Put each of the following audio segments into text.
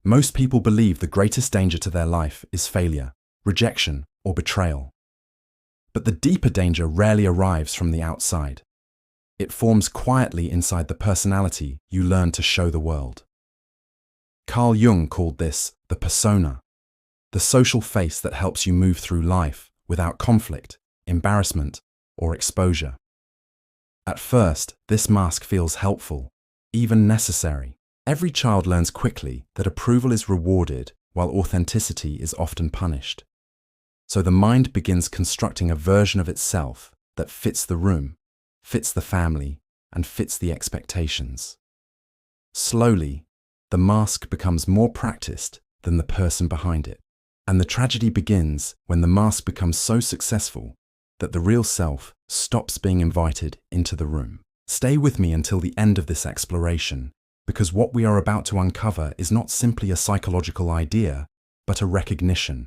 Most people believe the greatest danger to their life is failure, rejection, or betrayal. But the deeper danger rarely arrives from the outside. It forms quietly inside the personality you learn to show the world. Carl Jung called this the persona, the social face that helps you move through life without conflict, embarrassment, or exposure. At first, this mask feels helpful, even necessary. Every child learns quickly that approval is rewarded while authenticity is often punished. So the mind begins constructing a version of itself that fits the room, fits the family, and fits the expectations. Slowly, the mask becomes more practiced than the person behind it. And the tragedy begins when the mask becomes so successful that the real self stops being invited into the room. Stay with me until the end of this exploration, because what we are about to uncover is not simply a psychological idea, but a recognition,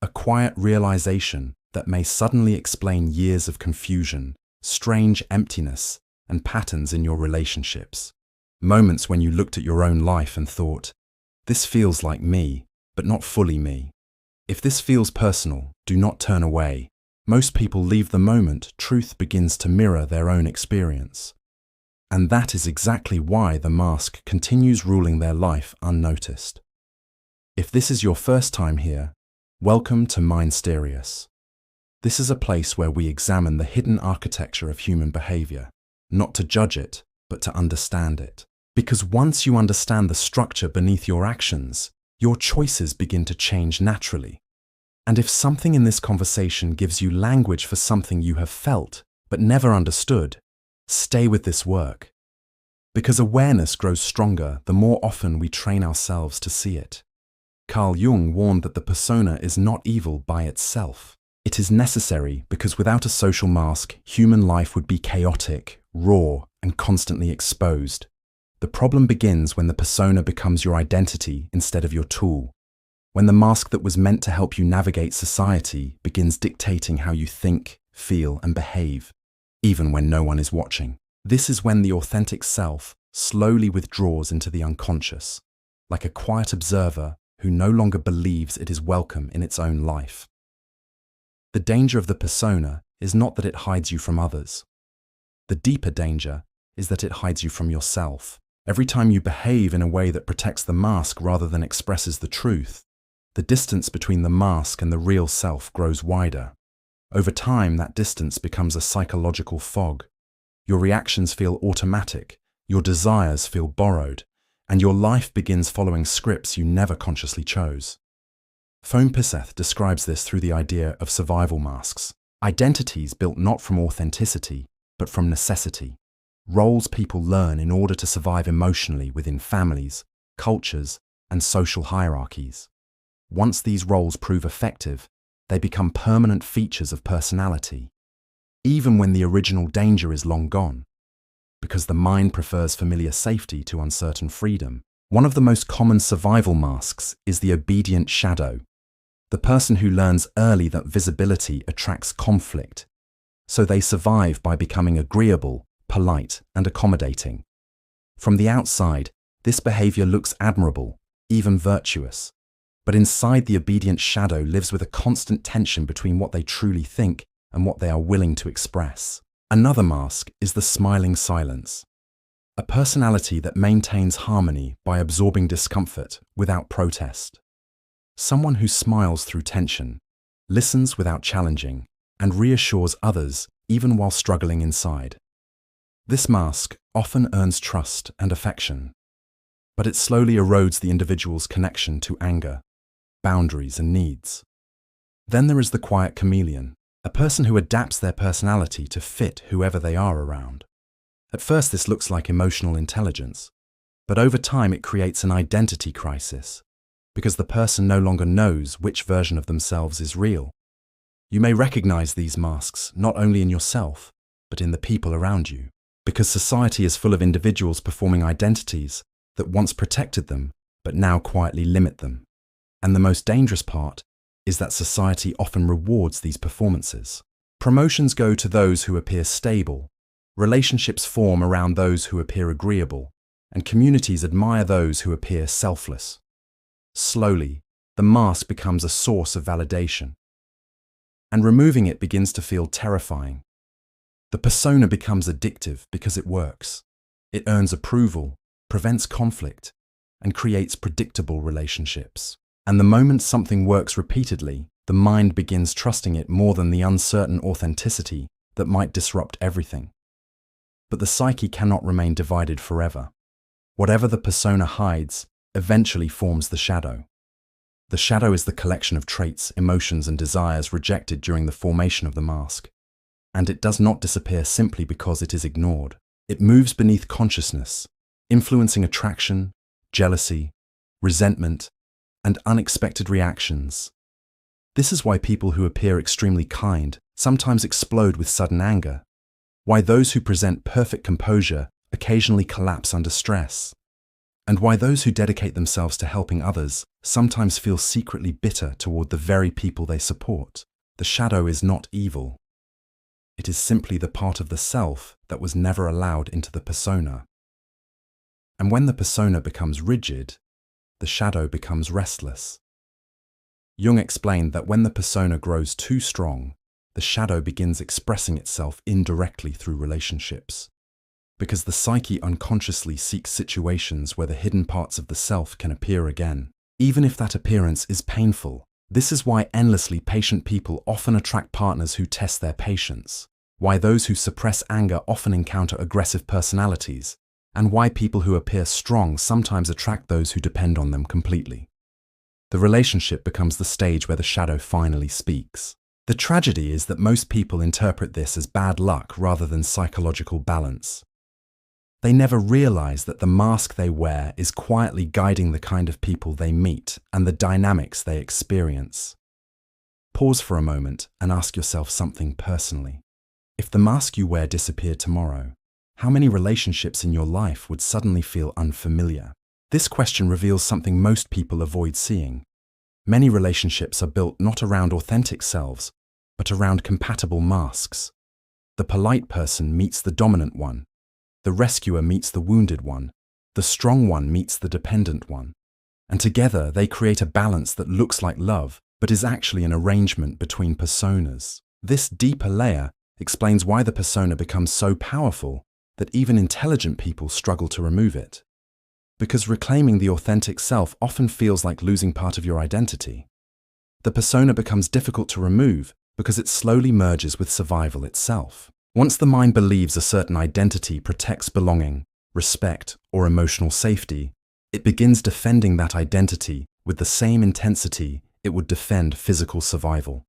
a quiet realization that may suddenly explain years of confusion, strange emptiness, and patterns in your relationships. Moments when you looked at your own life and thought, "This feels like me, but not fully me." If this feels personal, do not turn away. Most people leave the moment truth begins to mirror their own experience. And that is exactly why the mask continues ruling their life unnoticed. If this is your first time here, welcome to Mindsterious. This is a place where we examine the hidden architecture of human behavior, not to judge it, but to understand it. Because once you understand the structure beneath your actions, your choices begin to change naturally. And if something in this conversation gives you language for something you have felt but never understood, stay with this work. Because awareness grows stronger the more often we train ourselves to see it. Carl Jung warned that the persona is not evil by itself. It is necessary because without a social mask, human life would be chaotic, raw, and constantly exposed. The problem begins when the persona becomes your identity instead of your tool. When the mask that was meant to help you navigate society begins dictating how you think, feel, and behave, even when no one is watching. This is when the authentic self slowly withdraws into the unconscious, like a quiet observer who no longer believes it is welcome in its own life. The danger of the persona is not that it hides you from others. The deeper danger is that it hides you from yourself. Every time you behave in a way that protects the mask rather than expresses the truth, the distance between the mask and the real self grows wider. Over time, that distance becomes a psychological fog. Your reactions feel automatic, your desires feel borrowed, and your life begins following scripts you never consciously chose. Phon Piseth describes this through the idea of survival masks, identities built not from authenticity, but from necessity. Roles people learn in order to survive emotionally within families, cultures, and social hierarchies. Once these roles prove effective, they become permanent features of personality, even when the original danger is long gone. Because the mind prefers familiar safety to uncertain freedom. One of the most common survival masks is the obedient shadow, the person who learns early that visibility attracts conflict, so they survive by becoming agreeable, polite, and accommodating. From the outside, this behavior looks admirable, even virtuous. But inside the obedient shadow lives with a constant tension between what they truly think and what they are willing to express. Another mask is the smiling silence, a personality that maintains harmony by absorbing discomfort without protest. Someone who smiles through tension, listens without challenging, and reassures others even while struggling inside. This mask often earns trust and affection, but it slowly erodes the individual's connection to anger, boundaries, and needs. Then there is the quiet chameleon, a person who adapts their personality to fit whoever they are around. At first this looks like emotional intelligence, but over time it creates an identity crisis, because the person no longer knows which version of themselves is real. You may recognize these masks not only in yourself, but in the people around you, because society is full of individuals performing identities that once protected them, but now quietly limit them. And the most dangerous part is that society often rewards these performances. Promotions go to those who appear stable, relationships form around those who appear agreeable, and communities admire those who appear selfless. Slowly, the mask becomes a source of validation. And removing it begins to feel terrifying. The persona becomes addictive because it works. It earns approval, prevents conflict, and creates predictable relationships. And the moment something works repeatedly, the mind begins trusting it more than the uncertain authenticity that might disrupt everything. But the psyche cannot remain divided forever. Whatever the persona hides eventually forms the shadow. The shadow is the collection of traits, emotions, and desires rejected during the formation of the mask. And it does not disappear simply because it is ignored. It moves beneath consciousness, influencing attraction, jealousy, resentment, and unexpected reactions. This is why people who appear extremely kind sometimes explode with sudden anger, why those who present perfect composure occasionally collapse under stress, and why those who dedicate themselves to helping others sometimes feel secretly bitter toward the very people they support. The shadow is not evil. It is simply the part of the self that was never allowed into the persona. And when the persona becomes rigid, the shadow becomes restless. Jung explained that when the persona grows too strong, the shadow begins expressing itself indirectly through relationships. Because the psyche unconsciously seeks situations where the hidden parts of the self can appear again, even if that appearance is painful. This is why endlessly patient people often attract partners who test their patience, why those who suppress anger often encounter aggressive personalities, and why people who appear strong sometimes attract those who depend on them completely. The relationship becomes the stage where the shadow finally speaks. The tragedy is that most people interpret this as bad luck rather than psychological balance. They never realize that the mask they wear is quietly guiding the kind of people they meet and the dynamics they experience. Pause for a moment and ask yourself something personally. If the mask you wear disappeared tomorrow, how many relationships in your life would suddenly feel unfamiliar? This question reveals something most people avoid seeing. Many relationships are built not around authentic selves, but around compatible masks. The polite person meets the dominant one. The rescuer meets the wounded one. The strong one meets the dependent one. And together they create a balance that looks like love, but is actually an arrangement between personas. This deeper layer explains why the persona becomes so powerful that even intelligent people struggle to remove it. Because reclaiming the authentic self often feels like losing part of your identity. The persona becomes difficult to remove because it slowly merges with survival itself. Once the mind believes a certain identity protects belonging, respect, or emotional safety, it begins defending that identity with the same intensity it would defend physical survival.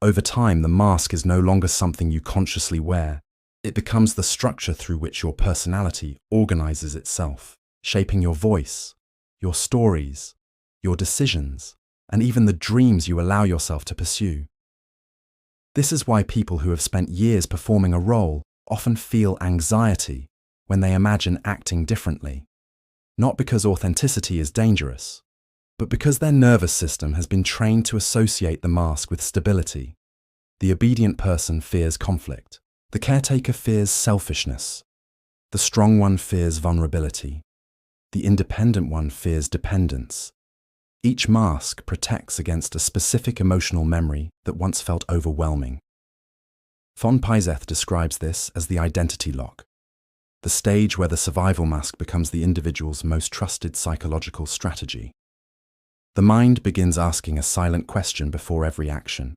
Over time, the mask is no longer something you consciously wear. It becomes the structure through which your personality organizes itself, shaping your voice, your stories, your decisions, and even the dreams you allow yourself to pursue. This is why people who have spent years performing a role often feel anxiety when they imagine acting differently. Not because authenticity is dangerous, but because their nervous system has been trained to associate the mask with stability. The obedient person fears conflict. The caretaker fears selfishness. The strong one fears vulnerability. The independent one fears dependence. Each mask protects against a specific emotional memory that once felt overwhelming. Phon Piseth describes this as the identity lock, the stage where the survival mask becomes the individual's most trusted psychological strategy. The mind begins asking a silent question before every action.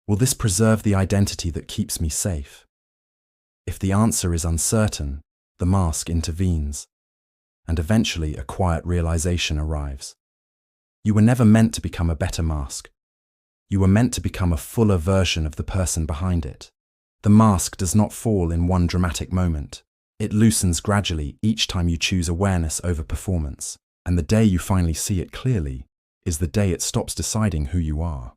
Will this preserve the identity that keeps me safe? If the answer is uncertain, the mask intervenes, and eventually a quiet realization arrives. You were never meant to become a better mask. You were meant to become a fuller version of the person behind it. The mask does not fall in one dramatic moment. It loosens gradually each time you choose awareness over performance, and the day you finally see it clearly is the day it stops deciding who you are.